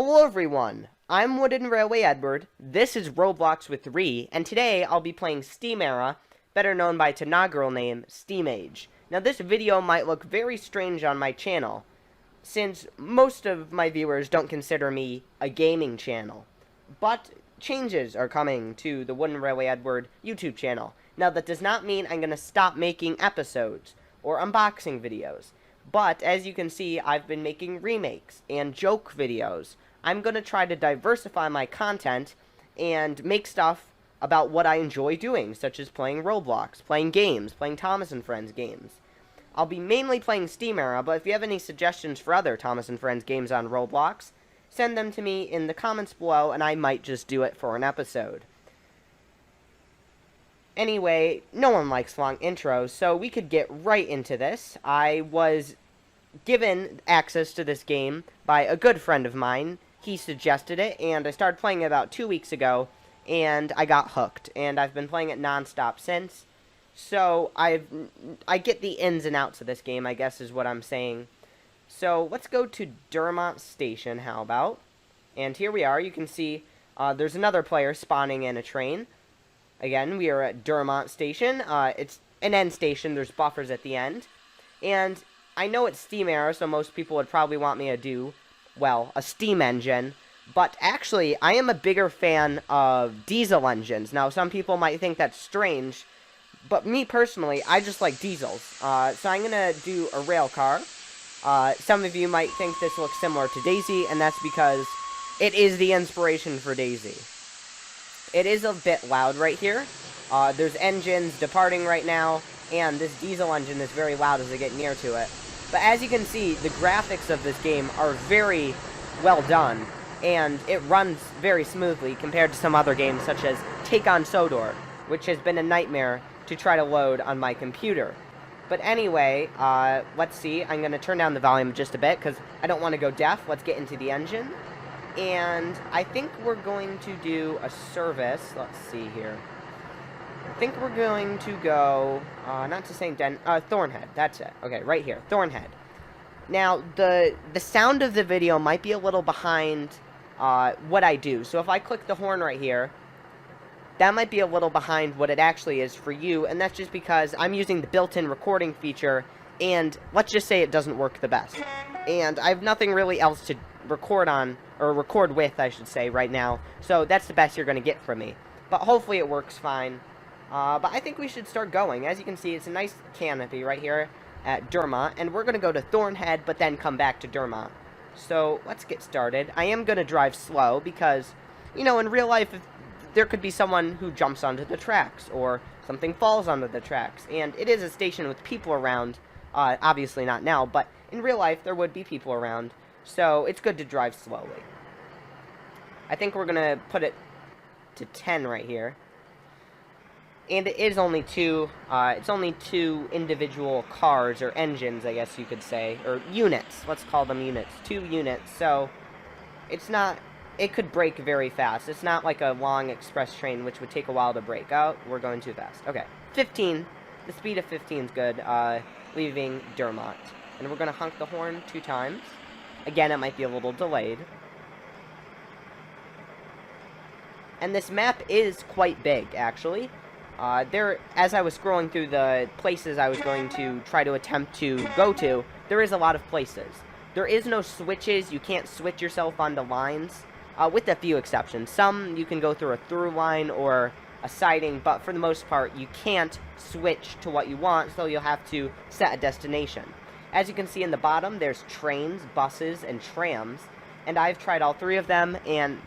Hello everyone, I'm Wooden Railway Edward, this is Roblox with WRE, and today I'll be playing Steam Era, better known by its inaugural name, Steam Age. Now this video might look very strange on my channel, since most of my viewers don't consider me a gaming channel. But changes are coming to the Wooden Railway Edward YouTube channel. Now that does not mean I'm going to stop making episodes or unboxing videos. But, as you can see, I've been making remakes and joke videos. I'm going to try to diversify my content and make stuff about what I enjoy doing, such as playing Roblox, playing games, playing Thomas & Friends games. I'll be mainly playing Steam Era, but if you have any suggestions for other Thomas & Friends games on Roblox, send them to me in the comments below, and I might just do it for an episode. Anyway, no one likes long intros, so we could get right into this. I was given access to this game by a good friend of mine. He suggested it, and I started playing it about 2 weeks ago, and I got hooked, and I've been playing it non-stop since. So, I get the ins and outs of this game, I guess is what I'm saying. So, let's go to Dermont Station, how about? And here we are, you can see there's another player spawning in a train. Again, we are at Dermont Station. It's an end station. There's buffers at the end. And I know it's Steam Era, so most people would probably want me to do, well, a steam engine. But actually, I am a bigger fan of diesel engines. Now, some people might think that's strange, but me personally, I just like diesels. So I'm going to do a rail car. Some of you might think this looks similar to Daisy, and that's because it is the inspiration for Daisy. It is a bit loud right here. There's engines departing right now, and this diesel engine is very loud as I get near to it. But as you can see, the graphics of this game are very well done, and it runs very smoothly compared to some other games such as Take on Sodor, which has been a nightmare to try to load on my computer. But anyway, let's see. I'm going to turn down the volume just a bit because I don't want to go deaf. Let's get into the engine. And I think we're going to do a service. Let's see here. I think we're going to go, not to St. Thornhead. That's it. Okay, right here. Thornhead. Now, the sound of the video might be a little behind what I do. So if I click the horn right here, that might be a little behind what it actually is for you. And that's just because I'm using the built-in recording feature. And let's just say it doesn't work the best. And I have nothing really else to record on, or record with, I should say, right now. So that's the best you're going to get from me. But hopefully it works fine. But I think we should start going. As you can see, it's a nice canopy right here at Dermont. And we're going to go to Thornhead, but then come back to Dermont. So let's get started. I am going to drive slow because, you know, in real life, there could be someone who jumps onto the tracks, or something falls onto the tracks. And it is a station with people around. Obviously not now, but in real life, there would be people around. So, it's good to drive slowly. I think we're going to put it to 10 right here. And it is only it's only two individual cars, or engines, I guess you could say. Or units, let's call them units. 2 units, so it's not, it could brake very fast. It's not like a long express train, which would take a while to brake. Oh, we're going too fast. Okay, 15. The speed of 15 is good, leaving Dermont. And we're going to honk the horn 2 times. Again, it might be a little delayed. And this map is quite big, actually. As I was scrolling through the places I was going to try to attempt to go to, there is a lot of places. There is no switches. You can't switch yourself onto lines, with a few exceptions. Some you can go through a through line or a siding, but for the most part, you can't switch to what you want, so you'll have to set a destination. As you can see in the bottom, there's trains, buses, and trams, and I've tried all 3 of them, and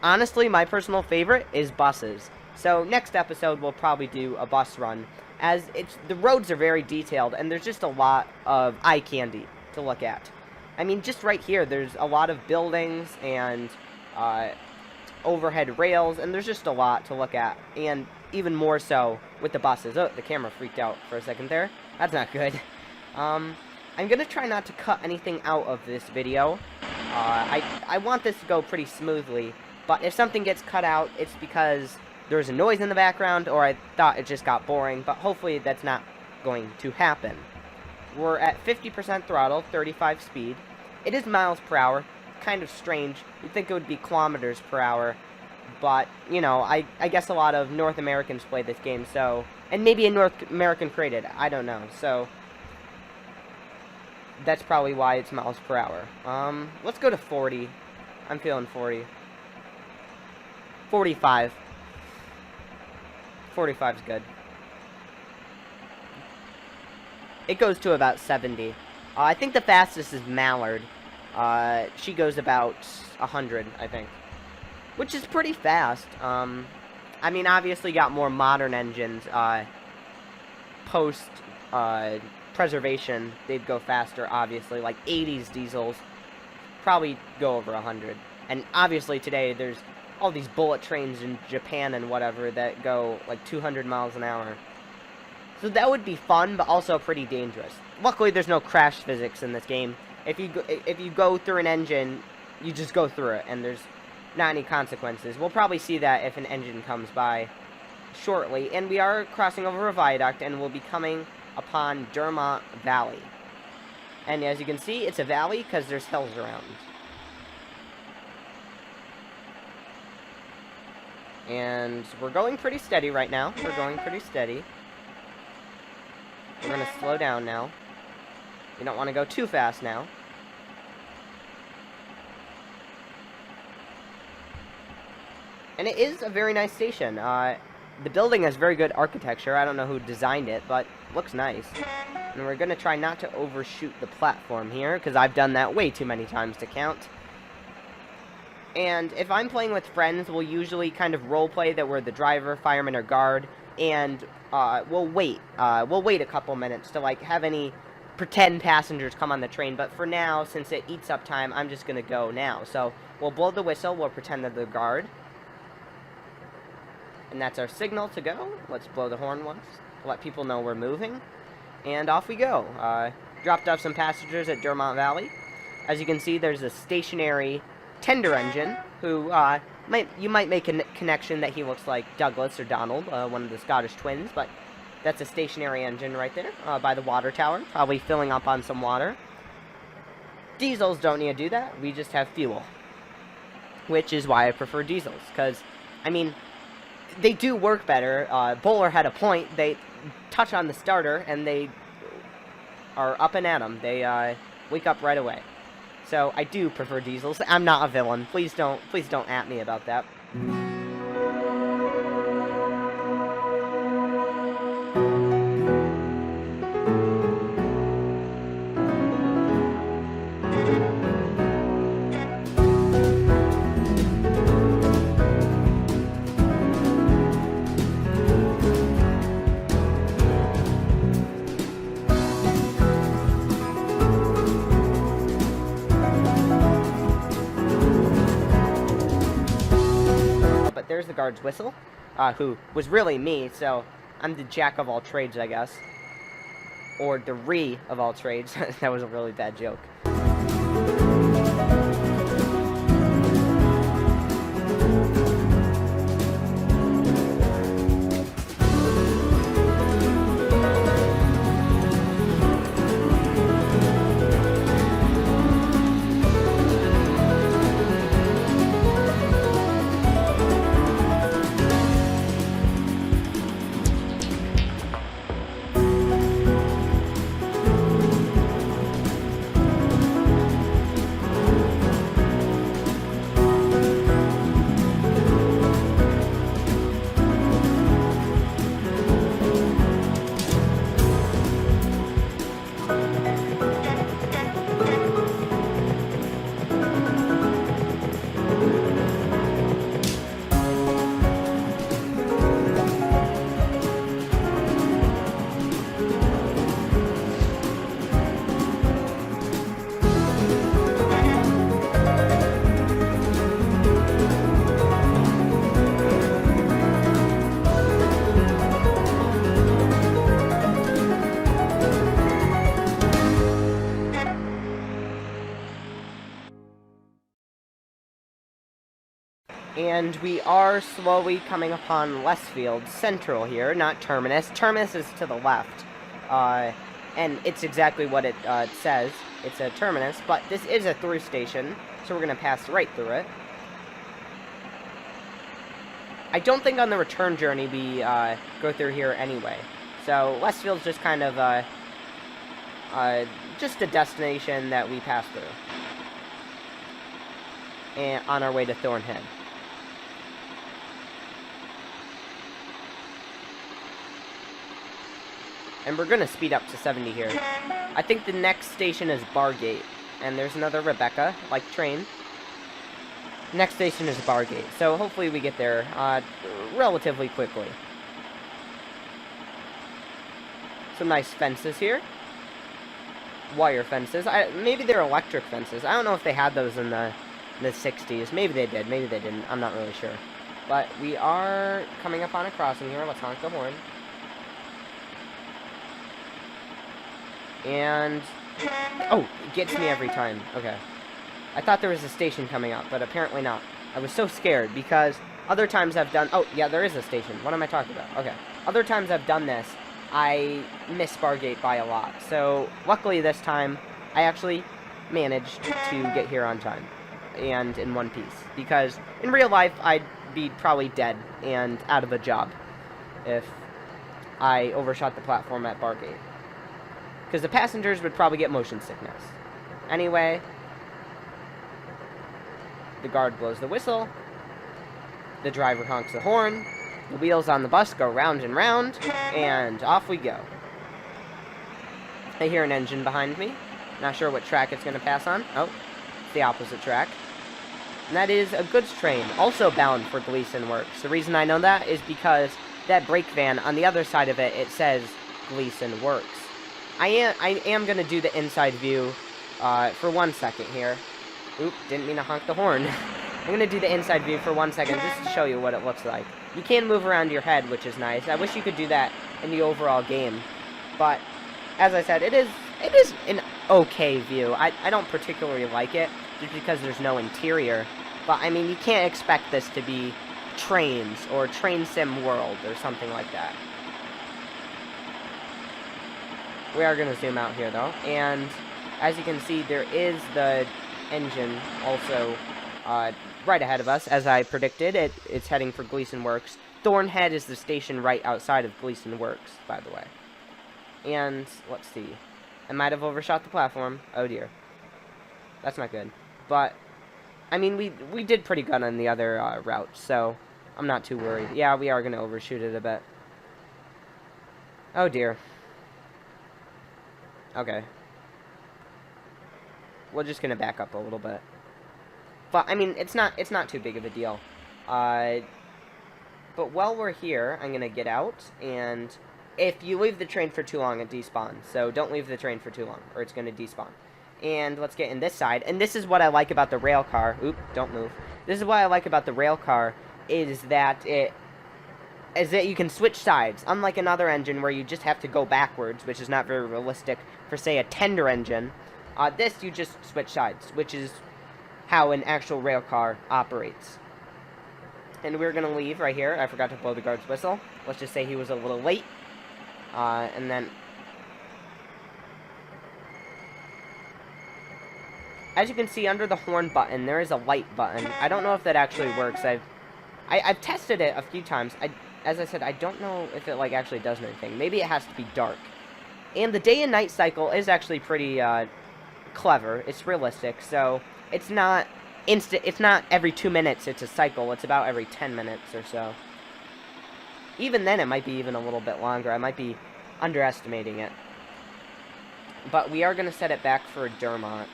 honestly, my personal favorite is buses. So next episode, we'll probably do a bus run, as the roads are very detailed, and there's just a lot of eye candy to look at. I mean, just right here, there's a lot of buildings and overhead rails, and there's just a lot to look at, and even more so with the buses. Oh, the camera freaked out for a second there. That's not good. I'm going to try not to cut anything out of this video. I want this to go pretty smoothly, but if something gets cut out, it's because there's a noise in the background, or I thought it just got boring, but hopefully that's not going to happen. We're at 50% throttle, 35 speed. It is miles per hour. kind of strange. You'd think it would be kilometers per hour. But, you know, I guess a lot of North Americans play this game, so... And maybe a North American created, I don't know, so... That's probably why it's miles per hour. Let's go to 40. I'm feeling 40. 45. 45's good. It goes to about 70. I think the fastest is Mallard. She goes about 100, I think. Which is pretty fast. I mean, obviously got more modern engines. Post preservation, they'd go faster, obviously. Like 80s diesels probably go over 100. And obviously today there's all these bullet trains in Japan and whatever that go like 200 miles an hour. So that would be fun, but also pretty dangerous. Luckily, there's no crash physics in this game. If you go through an engine, you just go through it, and there's not any consequences. We'll probably see that if an engine comes by shortly. And we are crossing over a viaduct, and we'll be coming upon Dermont Valley. And as you can see, it's a valley because there's hills around. And we're going pretty steady right now. We're going pretty steady. We're going to slow down now. We don't want to go too fast now. And it is a very nice station. The building has very good architecture. I don't know who designed it, but it looks nice. And we're going to try not to overshoot the platform here, because I've done that way too many times to count. And if I'm playing with friends, we'll usually kind of roleplay that we're the driver, fireman, or guard, and we'll wait. We'll wait a couple minutes to, like, have any pretend passengers come on the train. But for now, since it eats up time, I'm just going to go now. So we'll blow the whistle. We'll pretend they're the guard. And that's our signal to go. Let's blow the horn once to let people know we're moving. And off we go. Dropped off some passengers at Dermont Valley. As you can see, there's a stationary tender engine who you might make a connection that he looks like Douglas or Donald, one of the Scottish twins, but that's a stationary engine right there by the water tower, probably filling up on some water. Diesels don't need to do that. We just have fuel, which is why I prefer diesels, because, I mean, they do work better. Bowler had a point. They touch on the starter, and they are up and at 'em. They wake up right away. So I do prefer diesels. I'm not a villain. Please don't at me about that. There's the guard's whistle, who was really me, so I'm the jack of all trades, I guess. Or the re of all trades. That was a really bad joke. And we are slowly coming upon Westfield Central here, not Terminus. Terminus is to the left, and it's exactly what it says. it's a terminus, but this is a through station, so we're going to pass right through it. I don't think on the return journey we go through here anyway. So Westfield's just kind of just a destination that we pass through. And on our way to Thornhead. And we're going to speed up to 70 here. I think the next station is Bargate. And there's another Rebecca, like train. Next station is Bargate. So hopefully we get there relatively quickly. Some nice fences here. Wire fences. Maybe they're electric fences. I don't know if they had those in the 60s. Maybe they did. Maybe they didn't. I'm not really sure. But we are coming up on a crossing here. Let's honk the horn. And... oh, it gets me every time. Okay. I thought there was a station coming up, but apparently not. I was so scared because other times I've done... oh, yeah, there is a station. What am I talking about? Okay. Other times I've done this, I miss Bargate by a lot. So, luckily this time, I actually managed to get here on time. And in one piece. Because in real life, I'd be probably dead and out of a job if I overshot the platform at Bargate. Because the passengers would probably get motion sickness. Anyway, the guard blows the whistle. The driver honks the horn. The wheels on the bus go round and round. And off we go. I hear an engine behind me. Not sure what track it's going to pass on. Oh, it's the opposite track. And that is a goods train, also bound for Gleason Works. The reason I know that is because that brake van, on the other side of it, it says Gleason Works. I am going to do the inside view for 1 second here. Oop, didn't mean to honk the horn. I'm going to do the inside view for 1 second just to show you what it looks like. You can move around your head, which is nice. I wish you could do that in the overall game. But, as I said, it is an okay view. I don't particularly like it, just because there's no interior. But, I mean, you can't expect this to be trains, or Train Sim World, or something like that. We are going to zoom out here, though. And, as you can see, there is the engine also right ahead of us, as I predicted. It's heading for Gleason Works. Thornhead is the station right outside of Gleason Works, by the way. And, let's see. I might have overshot the platform. Oh, dear. That's not good. But, I mean, we did pretty good on the other route, so I'm not too worried. Yeah, we are going to overshoot it a bit. Oh, dear. Okay. We're just going to back up a little bit. But, I mean, it's not too big of a deal. But while we're here, I'm going to get out, and if you leave the train for too long, it despawns. So don't leave the train for too long, or it's going to despawn. And let's get in this side. And this is what I like about the rail car. Oop, don't move. This is what I like about the rail car, is that you can switch sides. Unlike another engine where you just have to go backwards, which is not very realistic for, say, a tender engine. This, you just switch sides, which is how an actual rail car operates. And we're going to leave right here. I forgot to blow the guard's whistle. Let's just say he was a little late. And then, as you can see, under the horn button, there is a light button. I don't know if that actually works. I've tested it a few times. As I said, I don't know if it, like, actually does anything. Maybe it has to be dark. And the day and night cycle is actually pretty, clever. It's realistic, so it's not instant. It's not every 2 minutes it's a cycle. It's about every 10 minutes or so. Even then, it might be even a little bit longer. I might be underestimating it. But we are going to set it back for Dermont.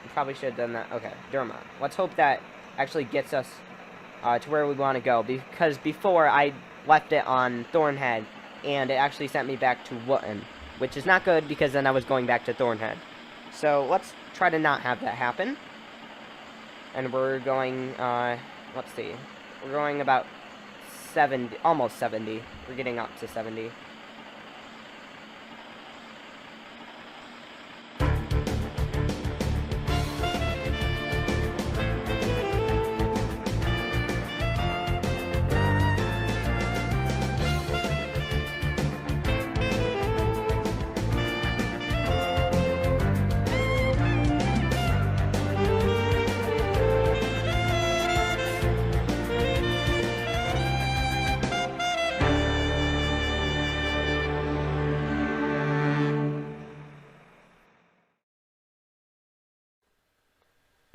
We probably should have done that. Okay, Dermont. Let's hope that actually gets us to where we want to go. Because before, I left it on Thornhead, and it actually sent me back to Wootton, which is not good because then I was going back to Thornhead. So let's try to not have that happen. And we're going, let's see. We're going about 70, almost 70. We're getting up to 70.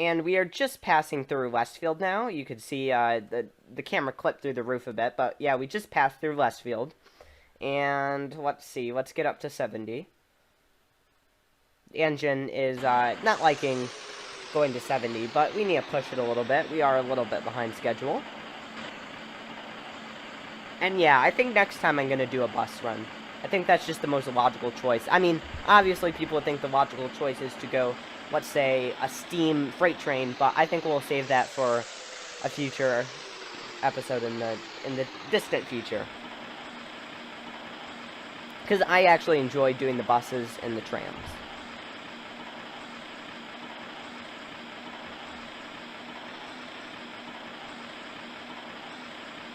And we are just passing through Westfield now. You could see the camera clipped through the roof a bit, but yeah, we just passed through Westfield. And let's see, let's get up to 70. The engine is not liking going to 70, but we need to push it a little bit. We are a little bit behind schedule. And yeah, I think next time I'm going to do a bus run. I think that's just the most logical choice. I mean, obviously people would think the logical choice is to go, let's say, a steam freight train, but I think we'll save that for a future episode in the distant future. Because I actually enjoy doing the buses and the trams.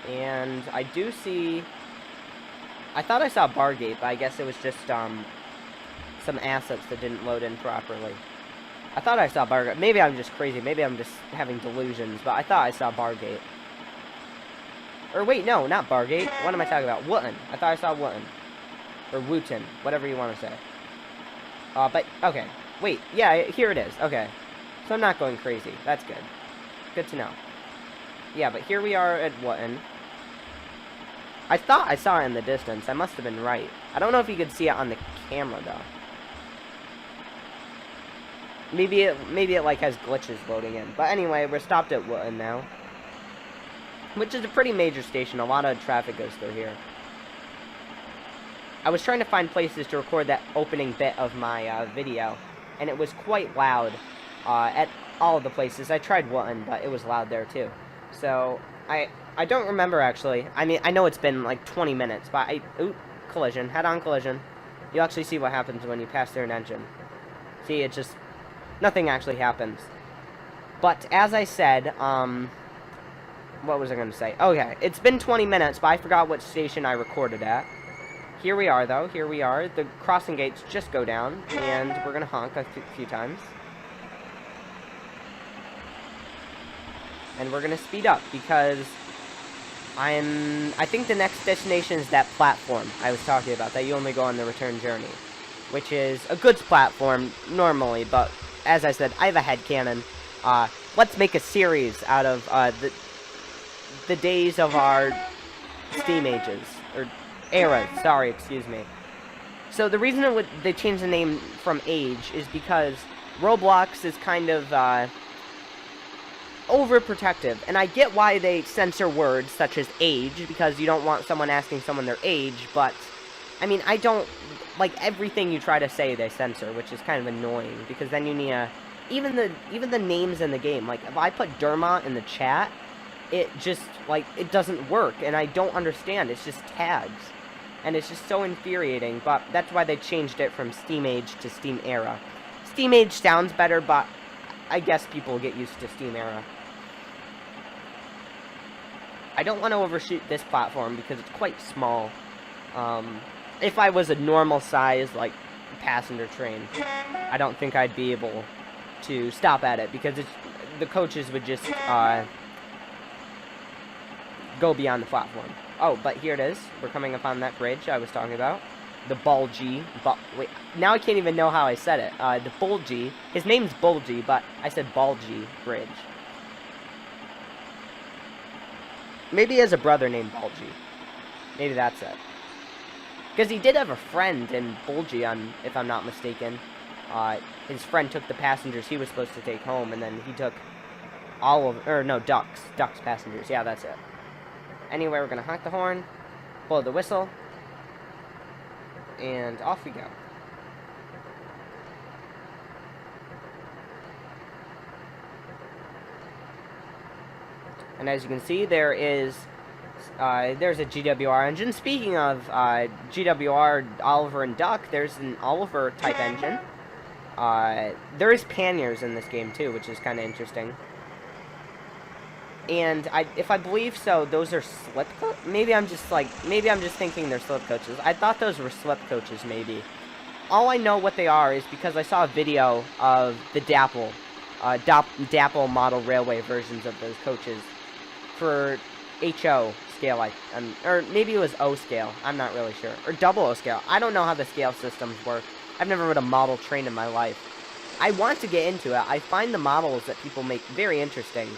And I do see... I thought I saw Bargate, but I guess it was just some assets that didn't load in properly. I thought I saw Bargate. Maybe I'm just crazy. Maybe I'm just having delusions, but I thought I saw Bargate. Or wait, no, not Bargate. What am I talking about? Wooten. I thought I saw Wooten. Or Wooten. Whatever you want to say. But, okay. Wait, yeah, here it is. Okay. So I'm not going crazy. That's good. Good to know. Yeah, but here we are at Wooten. I thought I saw it in the distance. I must have been right. I don't know if you could see it on the camera, though. Maybe it like has glitches loading in. But anyway, we're stopped at Wooten now. Which is a pretty major station. A lot of traffic goes through here. I was trying to find places to record that opening bit of my video. And it was quite loud at all of the places. I tried Wooten, but it was loud there too. So, I don't remember, actually. I mean, I know it's been, like, 20 minutes, but Oop, collision. Head-on collision. You actually see what happens when you pass through an engine. See, it just... Nothing actually happens. But, as I said, what was I going to say? Okay, it's been 20 minutes, but I forgot what station I recorded at. Here we are, though. Here we are. The crossing gates just go down, and we're going to honk a few times. And we're going to speed up, because... I think the next destination is that platform I was talking about, that you only go on the return journey. Which is a goods platform, normally, but, as I said, I have a headcanon. Let's make a series out of, the days of our Steam ages. Or, eras, sorry, excuse me. So, the reason they changed the name from age is because Roblox is kind of, overprotective, and I get why they censor words such as age, because you don't want someone asking someone their age, but, I mean, I don't, like, everything you try to say they censor, which is kind of annoying, because then you need a, even the names in the game, like, if I put Derma in the chat, it just, like, it doesn't work, and I don't understand, it's just tags, and it's just so infuriating, but that's why they changed it from Steam Age to Steam Era. Steam Age sounds better, but I guess people get used to Steam Era. I don't want to overshoot this platform because it's quite small. If I was a normal size, like, passenger train, I don't think I'd be able to stop at it because the coaches would just go beyond the platform. Oh, but here it is. We're coming upon that bridge I was talking about. The Bulgy. Wait, now I can't even know how I said it. The Bulgy. His name's Bulgy, but I said Bulgy Bridge. Maybe he has a brother named Bulgy. Maybe that's it. Because he did have a friend in Bulgy, if I'm not mistaken. His friend took the passengers he was supposed to take home, and then he took Ducks. Ducks passengers. Yeah, that's it. Anyway, we're going to honk the horn, blow the whistle, and off we go. And as you can see, there's a GWR engine. Speaking of GWR, Oliver and Duck, there's an Oliver type engine. There is panniers in this game too, which is kind of interesting. And if I believe so, those are slip coaches. Maybe I'm just thinking they're slip coaches. I thought those were slip coaches, maybe. All I know what they are is because I saw a video of the DAPL model railway versions of those coaches for HO scale, or maybe it was O scale. I'm not really sure, or double O scale. I don't know how the scale systems work. I've never read a model train in my life. I want to get into it. I find the models that people make very interesting.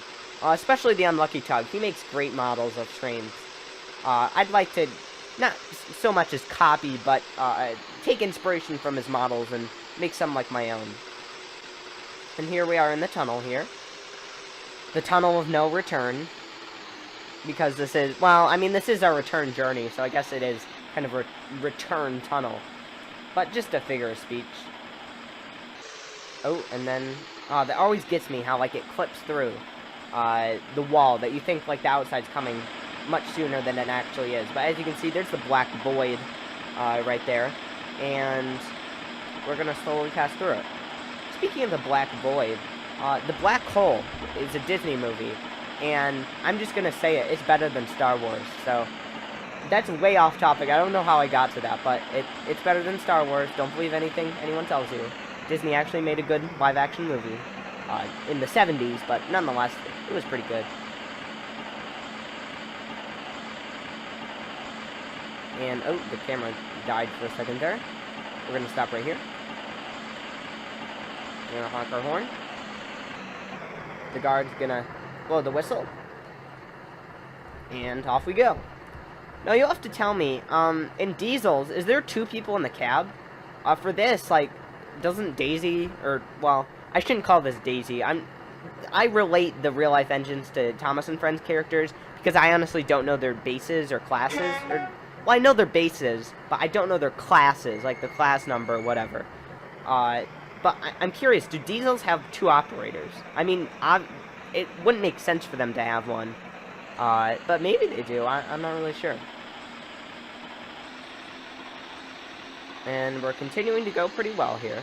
Especially the Unlucky Tug. He makes great models of trains. I'd like to, not so much as copy, but take inspiration from his models and make some like my own. And here we are in the tunnel here. The tunnel of no return. Because this is, well, I mean, this is our return journey, so I guess it is kind of a return tunnel. But just a figure of speech. Oh, and then, that always gets me how, like, it clips through the wall, that you think, like, the outside's coming much sooner than it actually is. But as you can see, there's the black void right there, and we're going to slowly pass through it. Speaking of the black void, the black hole is a Disney movie, and I'm just going to say it, it's better than Star Wars, so that's way off topic. I don't know how I got to that, but it's better than Star Wars. Don't believe anything anyone tells you. Disney actually made a good live-action movie in the 70s, but nonetheless, it was pretty good. And, oh, the camera died for a second there. We're going to stop right here. We're going to honk our horn. The guard's going to blow the whistle. And off we go. Now, you'll have to tell me, in Diesels, is there 2 people in the cab? For this, like, doesn't Daisy, or, well, I shouldn't call this Daisy. I relate the real-life engines to Thomas and Friends characters, because I honestly don't know their bases or classes, or, well, I know their bases, but I don't know their classes, like the class number or whatever. But I'm curious, do Diesels have 2 operators? I mean, it wouldn't make sense for them to have one. But maybe they do. I'm not really sure. And we're continuing to go pretty well here.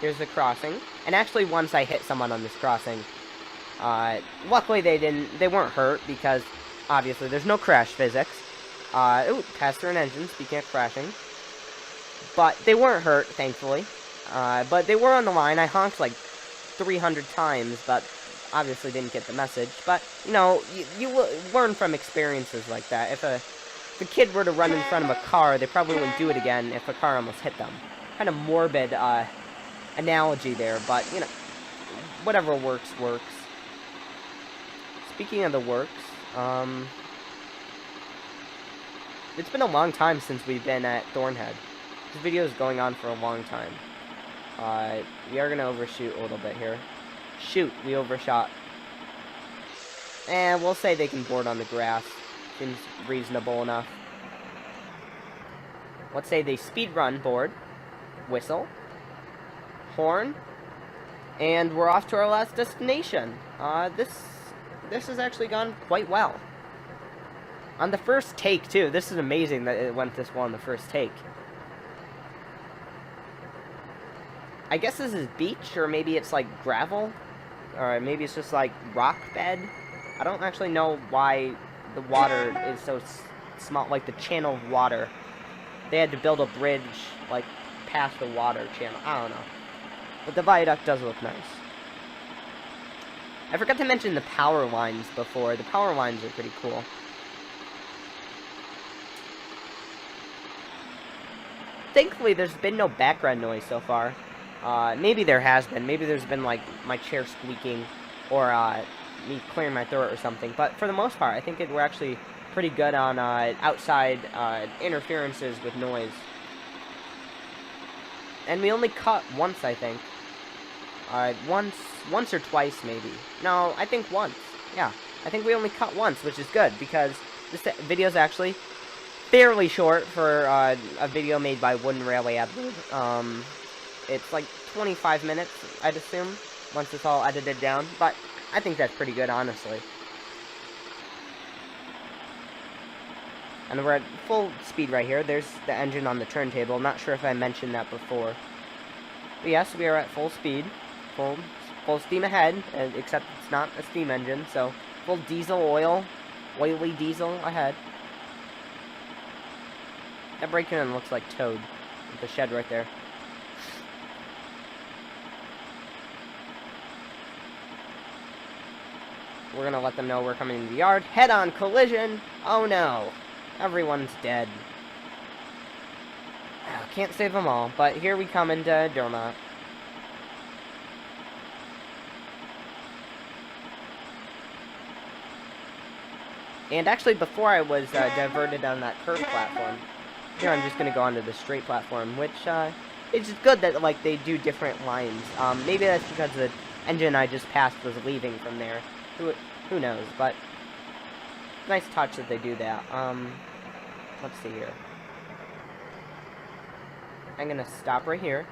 Here's the crossing. And actually, once I hit someone on this crossing, luckily they weren't hurt, because obviously there's no crash physics. Ooh, passed through an engine, speaking of crashing. But they weren't hurt, thankfully. But they were on the line. I honked like 300 times, but obviously didn't get the message. But, you know, you learn from experiences like that. If a kid were to run in front of a car, they probably wouldn't do it again if a car almost hit them. Kind of morbid analogy there, but, you know, whatever works, works. Speaking of the works, it's been a long time since we've been at Thornhead. This video is going on for a long time. We are going to overshoot a little bit here. Shoot, we overshot. And we'll say they can board on the grass. Seems reasonable enough. Let's say they speed run board. Whistle. Horn. And we're off to our last destination. This has actually gone quite well. On the first take, too. This is amazing that it went this well on the first take. I guess this is beach, or maybe it's like gravel. Or maybe it's just like rock bed. I don't actually know why the water is so small, like the channel of water. They had to build a bridge, like, past the water channel. I don't know. But the viaduct does look nice. I forgot to mention the power lines before. The power lines are pretty cool. Thankfully, there's been no background noise so far. Maybe there has been. Maybe there's been, like, my chair squeaking, or, me clearing my throat or something. But for the most part, I think we're actually pretty good on, outside, interferences with noise. And we only cut once, I think. Once or twice, maybe. No, I think once. Yeah, I think we only cut once, which is good, because this video's actually fairly short for, a video made by Wooden Railway Edward. It's like 25 minutes, I'd assume, once it's all edited down. But I think that's pretty good, honestly. And we're at full speed right here. There's the engine on the turntable. I'm not sure if I mentioned that before. But yes, we are at full speed. Full steam ahead, except it's not a steam engine, so full diesel oily diesel ahead. That brakeman looks like Toad, with the shed right there. We're gonna let them know we're coming into the yard. Head-on collision! Oh no! Everyone's dead. Can't save them all, but here we come into Dermot. And actually, before I was diverted on that curved platform, here I'm just going to go onto the straight platform, which it's just good that like they do different lines. Maybe that's because the engine I just passed was leaving from there. Who knows? But nice touch that they do that. Let's see here. I'm going to stop right here.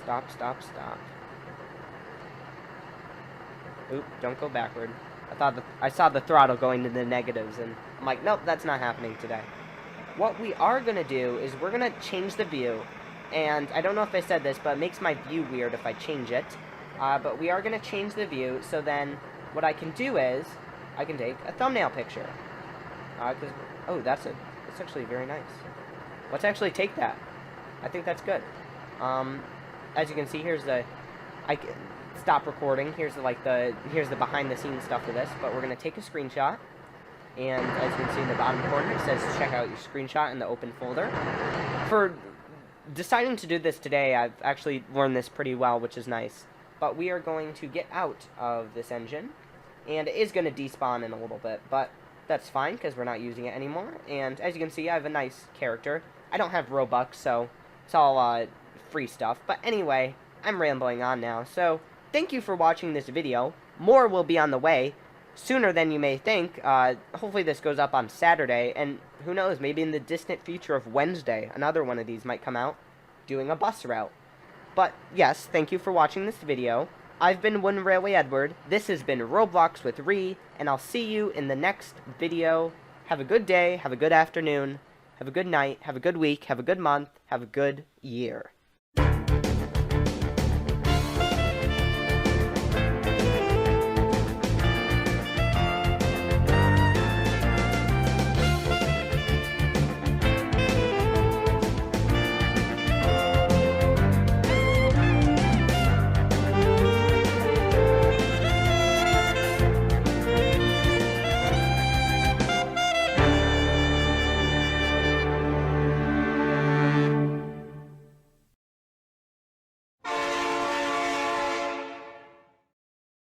Stop, stop, stop. Oop, don't go backward. I saw the throttle going to the negatives, and I'm like, nope, that's not happening today. What we are going to do is we're going to change the view, and I don't know if I said this, but it makes my view weird if I change it. But we are going to change the view, so then what I can do is I can take a thumbnail picture. Oh, that's actually very nice. Let's actually take that. I think that's good. As you can see, here's the... I can stop recording. Here's the behind the scenes stuff for this, but we're going to take a screenshot. And as you can see in the bottom corner, it says check out your screenshot in the open folder. For deciding to do this today, I've actually learned this pretty well, which is nice. But we are going to get out of this engine, and it is going to despawn in a little bit, but that's fine because we're not using it anymore. And as you can see, I have a nice character. I don't have Robux, so it's all free stuff. But anyway, I'm rambling on now. So thank you for watching this video. More will be on the way sooner than you may think. Hopefully this goes up on Saturday, and who knows, maybe in the distant future of Wednesday, another one of these might come out doing a bus route. But yes, thank you for watching this video. I've been Wooden Railway Edward. This has been Roblox with WRE, and I'll see you in the next video. Have a good day, have a good afternoon, have a good night, have a good week, have a good month, have a good year.